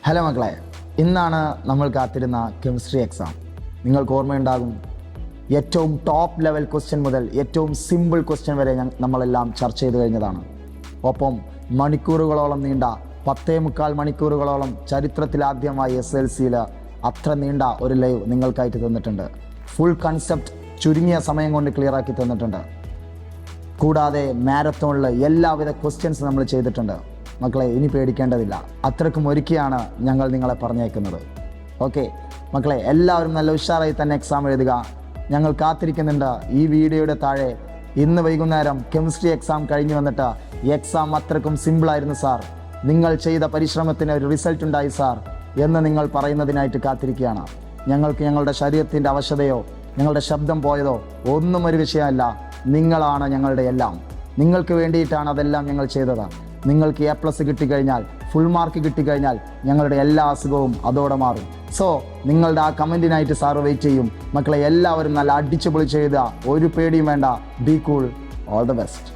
Hello മക്കളെ, ഇന്നാണ് നമ്മൾ കാത്തിരുന്ന കെമിസ്ട്രി എക്സാം. നിങ്ങൾക്ക് ഓർമ്മയുണ്ടാകും, ഏറ്റവും ടോപ്പ് ലെവൽ ക്വസ്റ്റ്യൻ മുതൽ ഏറ്റവും സിമ്പിൾ ക്വസ്റ്റ്യൻ വരെ നമ്മളെല്ലാം ചർച്ച ചെയ്ത് കഴിഞ്ഞതാണ്. ഒപ്പം മണിക്കൂറുകളോളം നീണ്ട 10.25 മണിക്കൂറുകളോളം ചരിത്രത്തിലാദ്യമായി SLCയിൽ അത്ര നീണ്ട ഒരു ലൈവ് നിങ്ങൾക്കായിട്ട് തന്നിട്ടുണ്ട്. ഫുൾ കൺസെപ്റ്റ് ചുരുങ്ങിയ സമയം കൊണ്ട് ക്ലിയർ ആക്കി തന്നിട്ടുണ്ട്. കൂടാതെ മാരത്തോണിൽ എല്ലാവിധ ക്വസ്റ്റ്യൻസ് നമ്മൾ ചെയ്തിട്ടുണ്ട്. മക്കളെ, ഇനി പേടിക്കേണ്ടതില്ല. അത്രയ്ക്കും ഒരുക്കിയാണ് ഞങ്ങൾ നിങ്ങളെ പറഞ്ഞേക്കുന്നത്. ഓക്കെ മക്കളെ, എല്ലാവരും നല്ല ഉഷാറായി തന്നെ എക്സാം എഴുതുക. ഞങ്ങൾ കാത്തിരിക്കുന്നുണ്ട്. ഈ വീഡിയോയുടെ താഴെ ഇന്ന് വൈകുന്നേരം കെമിസ്ട്രി എക്സാം കഴിഞ്ഞു വന്നിട്ട് എക്സാം അത്രയ്ക്കും സിമ്പിളായിരുന്നു സാർ, നിങ്ങൾ ചെയ്ത പരിശ്രമത്തിന് ഒരു റിസൾട്ട് ഉണ്ടായി സാർ എന്ന് നിങ്ങൾ പറയുന്നതിനായിട്ട് കാത്തിരിക്കുകയാണ്. ഞങ്ങൾക്ക് ഞങ്ങളുടെ ശരീരത്തിൻ്റെ അവശതയോ ഞങ്ങളുടെ ശബ്ദം പോയതോ ഒന്നും ഒരു വിഷയമല്ല. നിങ്ങളാണ് ഞങ്ങളുടെ എല്ലാം. നിങ്ങൾക്ക് വേണ്ടിയിട്ടാണ് അതെല്ലാം ഞങ്ങൾ ചെയ്തത്. നിങ്ങൾക്ക് A+ കിട്ടിക്കഴിഞ്ഞാൽ, ഫുൾ മാർക്ക് കിട്ടിക്കഴിഞ്ഞാൽ ഞങ്ങളുടെ എല്ലാ അസുഖവും അതോടെ മാറും. സോ നിങ്ങളുടെ ആ കമൻറ്റിനായിട്ട് സാറ് വെയിറ്റ് ചെയ്യും. മക്കളെ, എല്ലാവരും നല്ല അടിച്ചു പൊളിച്ച് എഴുതുക. ഒരു പേടിയും വേണ്ട. B cool. All the best.